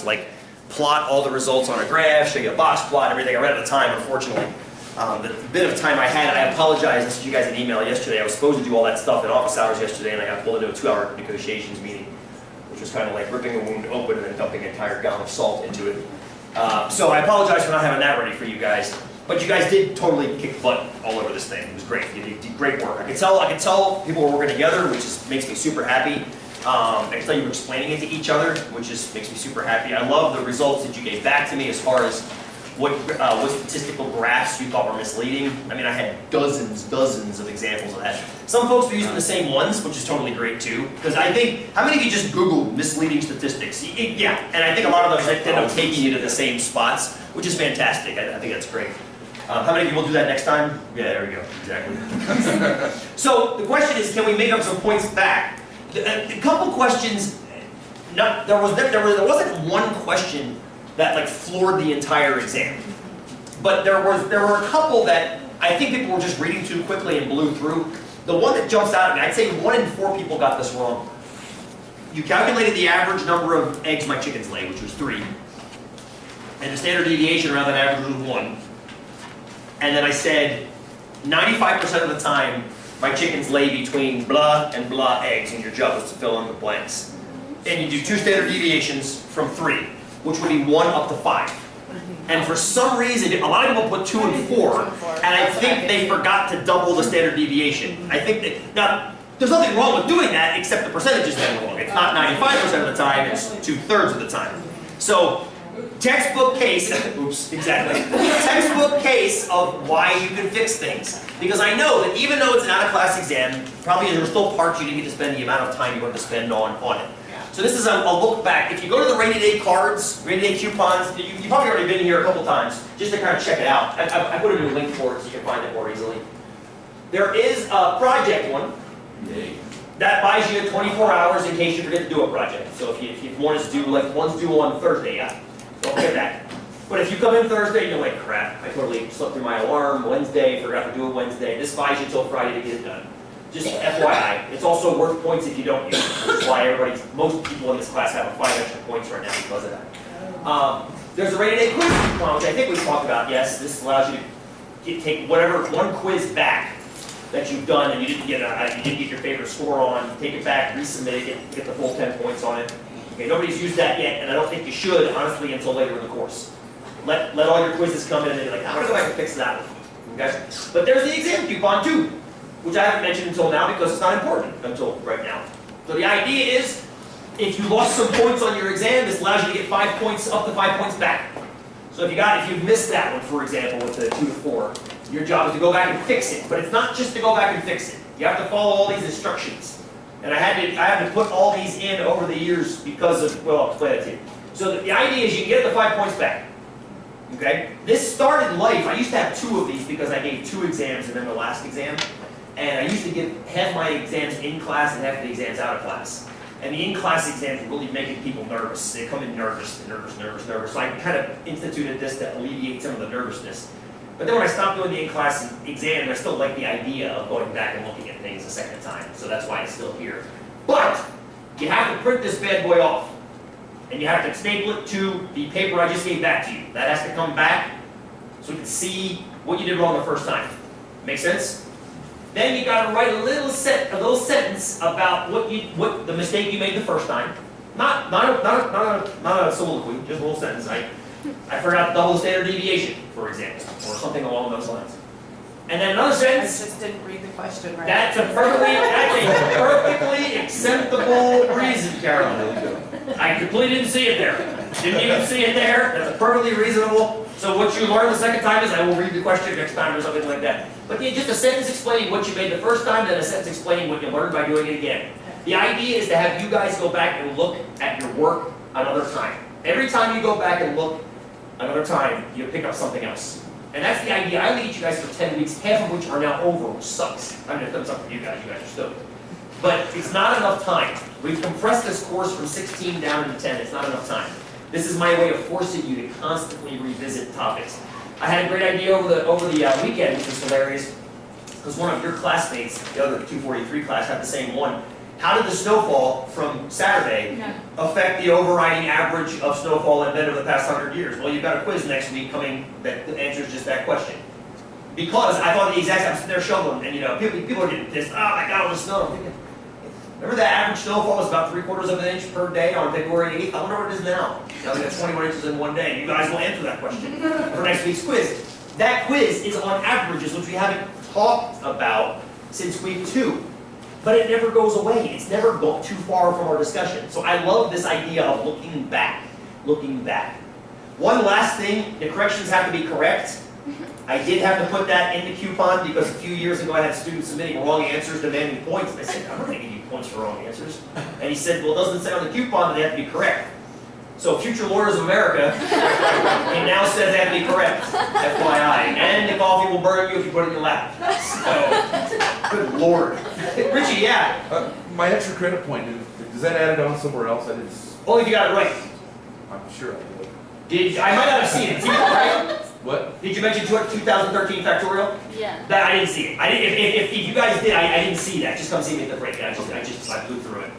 graphs, like plot all the results on a graph, show you a box plot, everything. I ran out of time, unfortunately. The bit of time I had, I apologize. I sent you guys an email yesterday. I was supposed to do all that stuff in office hours yesterday, and I got pulled into a 2-hour negotiations meeting, which was kind of like ripping a wound open and then dumping an entire gallon of salt into it. So I apologize for not having that ready for you guys. But you guys did totally kick butt all over this thing. It was great. You did great work. I could tell people were working together, which makes me super happy. I can tell you were explaining it to each other, which just makes me super happy. I love the results that you gave back to me as far as what statistical graphs you thought were misleading. I mean, I had dozens of examples of that. Some folks were using the same ones, which is totally great too. Because I think, how many of you just Googled misleading statistics? Yeah, and I think a lot of those end up taking you to the same spots, which is fantastic. I think that's great. How many of you will do that next time? Yeah, there we go, exactly. So the question is, can we make up some points back? A couple questions, there wasn't one question that like floored the entire exam. But there were a couple that I think people were just reading too quickly and blew through. The one that jumps out at me, I'd say 1 in 4 people got this wrong. You calculated the average number of eggs my chickens lay, which was 3. And the standard deviation around that average was 1. And then I said 95% of the time my chickens lay between blah and blah eggs, and your job is to fill in the blanks. And you do 2 standard deviations from 3. Which would be 1 up to 5. And for some reason, a lot of people put 2 and 4, and I think they forgot to double the standard deviation. I think that, now, there's nothing wrong with doing that, except the percentages then wrong. It's not 95% of the time, it's 2/3 of the time. So, textbook case, oops, exactly. Textbook case of why you can fix things. Because I know that even though it's an out-of-class exam, probably there are still parts you didn't get to spend the amount of time you want to spend on it. So this is a look back. If you go to the rainy day cards, rainy day coupons, you've probably already been here a couple times, just to kind of check it out. I put a new link for it so you can find it more easily. There is a project one. That buys you 24 hours in case you forget to do a project. So if one is due, like one's due on Thursday, yeah, don't forget that. But if you come in Thursday and you're like, crap, I totally slept through my alarm Wednesday, forgot to do it Wednesday, this buys you until Friday to get it done. Just FYI, it's also worth points if you don't use it, which is why most people in this class have 5 extra points right now because of that. There's a rainy day quiz coupon, which I think we've talked about. Yes, this allows you to take whatever one quiz back that you've done and you didn't get your favorite score on, take it back, resubmit it, get the full 10 points on it. Okay, nobody's used that yet, and I don't think you should, honestly, until later in the course. Let all your quizzes come in and be like, I'm going to go back and fix that one. Okay? But there's the exam coupon too, which I haven't mentioned until now because it's not important until right now. So the idea is, if you lost some points on your exam, this allows you to get 5 points, up to 5 points back. So if you missed that one, for example, with the 2 to 4, your job is to go back and fix it. But it's not just to go back and fix it. You have to follow all these instructions. And I had to put all these in over the years because of, well, I'll explain it to you. So the idea is you can get the 5 points back. Okay? This started life. I used to have 2 of these because I gave 2 exams and then the last exam. And I used to give half my exams in class and half the exams out of class. And the in-class exams were really making people nervous. They come in nervous. So I kind of instituted this to alleviate some of the nervousness. But then when I stopped doing the in-class exam, I still like the idea of going back and looking at things a second time. So that's why it's still here. But you have to print this bad boy off. And you have to staple it to the paper I just gave back to you. That has to come back so we can see what you did wrong the first time. Make sense? Then you got to write a little sentence about what the mistake you made the first time. Not a soliloquy, just a little sentence. I forgot to double the standard deviation, for example, or something along those lines. And then another sentence. I just didn't read the question right. That's a perfectly acceptable reason, Carolyn. I completely didn't see it there. Didn't even see it there. That's a perfectly reasonable. So what you learn the second time is I will read the question next time or something like that. But yeah, just a sentence explaining what you made the first time, then a sentence explaining what you learned by doing it again. The idea is to have you guys go back and look at your work another time. Every time you go back and look another time, you pick up something else. And that's the idea. I only get you guys for 10 weeks, half of which are now over, which sucks. I mean, it doesn't suck for you guys are stoked. But it's not enough time. We've compressed this course from 16 down to 10. It's not enough time. This is my way of forcing you to constantly revisit topics. I had a great idea over the weekend, which was hilarious, because one of your classmates, the other 243 class, had the same one. how did the snowfall from Saturday affect the overriding average of snowfall in Bend over the past 100 years? Well, you've got a quiz next week coming that answers just that question. Because I thought the exact same, I'm sitting there shoveling, and you know, people are getting pissed, oh my God, all the snow. I'm thinking, remember that average snowfall was about 3/4 of an inch per day on February 8th? I wonder what it is now. Now we got 21 inches in one day. You guys will answer that question for next week's quiz. That quiz is on averages, which we haven't talked about since week 2. But it never goes away. It's never gone too far from our discussion. So I love this idea of looking back. Looking back. One last thing, the corrections have to be correct. I did have to put that in the coupon because a few years ago I had students submitting wrong answers demanding points. And I said, I'm not going to give you points for wrong answers. And he said, well, it doesn't say on the coupon that they have to be correct. So future lawyers of America, it now says they have to be correct, FYI. And the coffee will burn you if you put it in your lap. So, good Lord. Richie, yeah. My extra credit point, does that add it on somewhere else? I didn't. Only if you got it right. I'm sure I Did I might not have seen it. See it right? What? Did you mention 2013 factorial? Yeah. That I didn't see it. I didn't. If you guys did, I didn't see that. Just come see me at the break. I blew through it.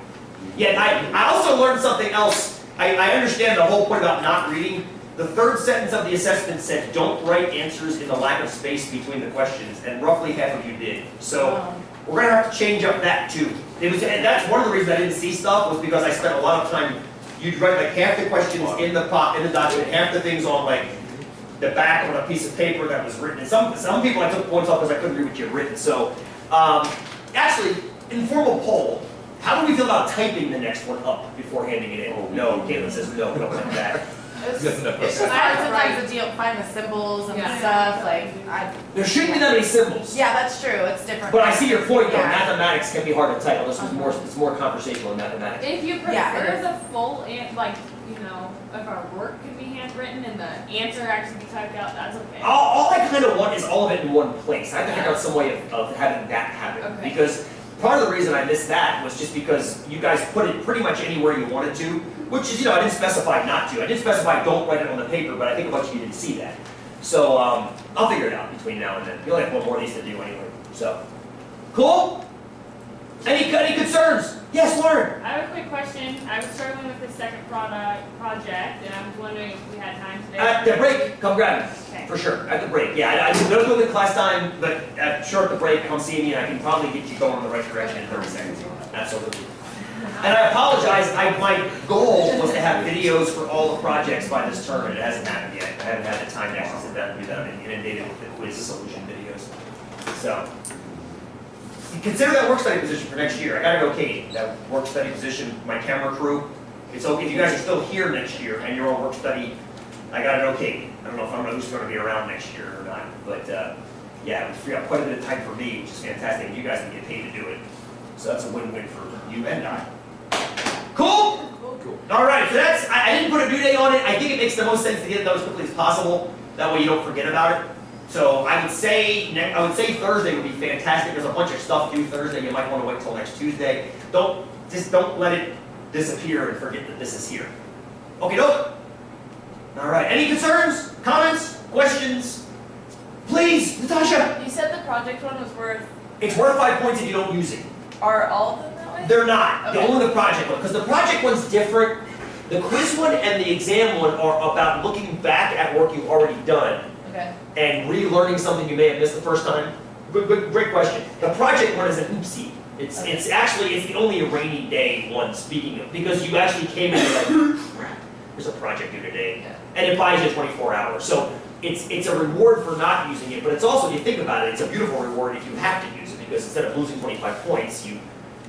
Yeah. I also learned something else. I understand the whole point about not reading. The third sentence of the assessment said, don't write answers in the lack of space between the questions, and roughly half of you did. So we're going to have to change up that too. And that's one of the reasons I didn't see stuff was because I spent a lot of time, you'd write like half the questions in the document, half the things on like the back of a piece of paper that was written. And some people I took points off because I couldn't read what you had written. So actually, informal poll. How do we feel about typing the next one up before handing it in? Oh, no, Caitlin says no, don't like that. It's just hard sometimes to find the symbols and stuff. There shouldn't be that many symbols. Yeah, that's true. It's different. But I see your point though. Mathematics can be hard to type. Unless it's more conversational in mathematics. If you prefer the full, if our work can be handwritten and the answer actually be typed out, that's okay. All I kind of want is all of it in one place. I have to figure out some way of having that happen. Okay. Because part of the reason I missed that was just because you guys put it pretty much anywhere you wanted to, which is, I didn't specify not to. I didn't specify don't write it on the paper, but I think a bunch of you didn't see that. So I'll figure it out between now and then. You only have one more of these to do anyway. So, cool? Any concerns? Yes, Lauren? I have a quick question. I was struggling with the second project, and I was wondering if we had time today. At the break, come grab me. Okay. For sure, at the break. Yeah, I don't do it in class time, but sure at the break, come see me and I can probably get you going in the right direction in 30 seconds. Absolutely. And I apologize, my goal was to have videos for all the projects by this term, and it hasn't happened yet. I haven't had the time to actually sit down and do that. I've been inundated with the quiz solution videos. So, consider that work study position for next year. I got it okayed. That work study position, my camera crew. It's okay if you guys are still here next year and you're on work study. I got it okayed. I don't know if who's going to be around next year or not, but yeah, it would free up quite a bit of time for me, which is fantastic. And you guys can get paid to do it, so that's a win-win for you and I. Cool. Cool. All right. So that's. I didn't put a due date on it. I think it makes the most sense to get it done as quickly as possible. That way you don't forget about it. So I would say Thursday would be fantastic. There's a bunch of stuff due Thursday. You might want to wait till next Tuesday. Don't let it disappear and forget that this is here. Okay, doke. All right. Any concerns, comments, questions? Please, Natasha. You said the project one was worth. It's worth 5 points if you don't use it. Are all of them that way? They're not. Okay. Only the project one, because the project one's different. The quiz one and the exam one are about looking back at work you've already done. Okay. And relearning something you may have missed the first time. Great question. The project one is an oopsie. It's the only rainy day one, speaking of, because you actually came in and like, crap, there's a project due today. Yeah. And it buys you 24 hours. So it's a reward for not using it, but it's also, if you think about it, it's a beautiful reward if you have to use it, because instead of losing 25 points, you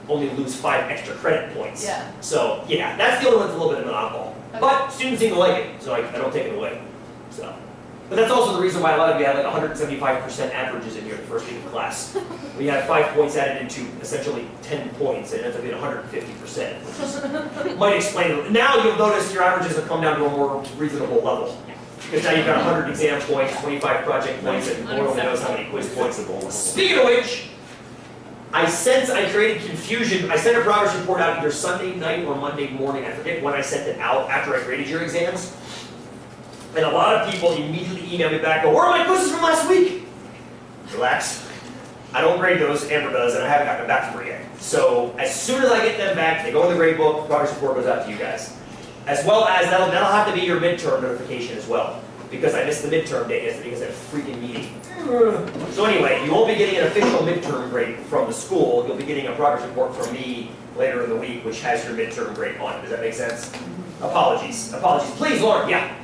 only lose 5 extra credit points. Yeah. So yeah, that's the only one that's a little bit of an oddball. Okay. But students seem to like it, so I don't take it away. So. But that's also the reason why a lot of you had like 175% averages in your first week of class. We had 5 points added into essentially 10 points, and it ends up being 150%, which might explain it. Now you'll notice your averages have come down to a more reasonable level. Because now you've got 100 exam points, 25 project points, and Lord only knows how many quiz points. Speaking of which, I sense I created confusion. I sent a progress report out either Sunday night or Monday morning. I forget when I sent it out after I graded your exams. And a lot of people immediately email me back, go, where are my quizzes from last week? Relax. I don't grade those, Amber does, and I haven't gotten them back from her yet. So as soon as I get them back, they go in the grade book, progress report goes out to you guys. As well as, that'll have to be your midterm notification as well, because I missed the midterm date yesterday because I had a freaking meeting. So anyway, you won't be getting an official midterm grade from the school, you'll be getting a progress report from me later in the week, which has your midterm grade on it. Does that make sense? Apologies. Please, Lauren, yeah.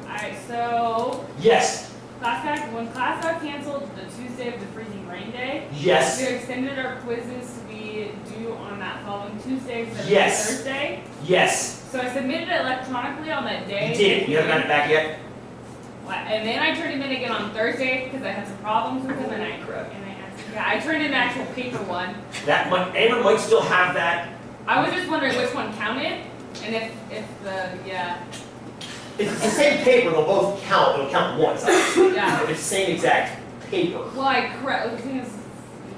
Alright, so Yes. when class got canceled the Tuesday of the freezing rain day, Yes. we extended our quizzes to be due on that following Tuesday instead of Yes. Thursday. Yes. So I submitted it electronically on that day. You did. You haven't gotten it back yet? And then I turned him in again on Thursday because I had some problems with him, and I turned in the actual paper one. Amber might still have that. I was just wondering which one counted, and if If it's the same paper, they'll both count. They'll count once. Yeah. If it's the same exact paper. Well, the thing is,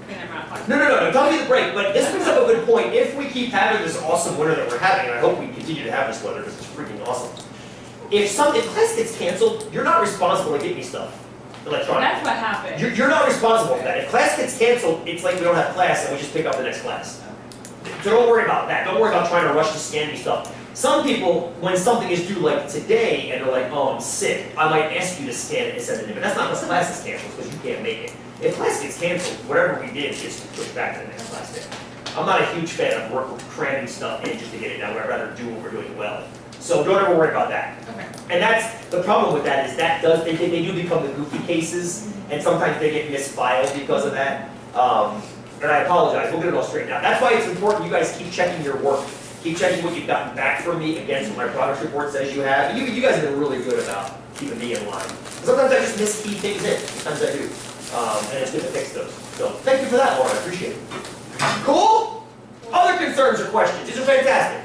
never mind. No. Don't give me the break. But this brings up a good point. If we keep having this awesome winter that we're having, and I hope we continue to have this weather because it's freaking awesome. If class gets canceled, you're not responsible to get me stuff electronically. That's what happened. You're not responsible for that. If class gets canceled, it's like we don't have class and we just pick up the next class. So don't worry about that. Don't worry about trying to rush to scan me stuff. Some people, when something is due like today and they're like, oh, I'm sick, I might ask you to scan it and send it in. But that's not because class is canceled, because you can't make it. If class gets canceled, whatever we did gets pushed back to the next class day. I'm not a huge fan of cramming stuff in just to get it done. I'd rather do what we're doing well. So don't ever worry about that. Okay. And that's the problem with that is they do become the goofy cases, and sometimes they get misfiled because of that. And I apologize. We'll get it all straightened out. That's why it's important you guys keep checking your work. Keep checking what you've gotten back from me against what my progress report says you have. You guys have been really good about keeping me in line. Sometimes I just miss key things in. Sometimes I do. And it's good to fix those. So thank you for that, Laura. I appreciate it. Cool? Other concerns or questions? These are fantastic.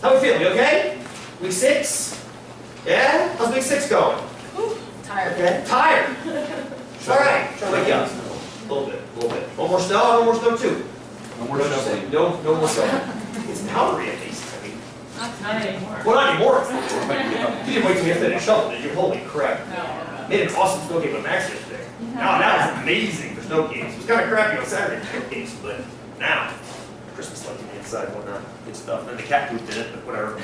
How we feeling? You okay? Week 6? Yeah? How's week 6 going? Tired. Okay. Tired. All right. Try to wake you up. A little bit. One more snow. No more snow too. No more snow. No more snow. It's powdery at least. I mean, Not anymore. well, not anymore. You didn't wait till yesterday to shovel, did you? Holy crap. No. Made an awesome snow game with Max yesterday. Now that was amazing for snow games. It was kind of crappy on Saturday for snow games, but now Christmas lights on the inside and whatnot. Good stuff. And then the cat pooped in it, but whatever.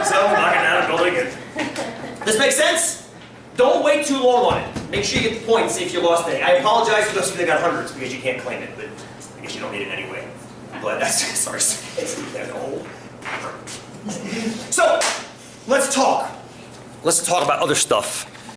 So knocking down a building and this makes sense? Don't wait too long on it. Make sure you get the points if you lost any. I apologize for those of you that got hundreds because you can't claim it, but I guess you don't need it anyway. But that's sorry. There's a whole. So let's talk. Let's talk about other stuff.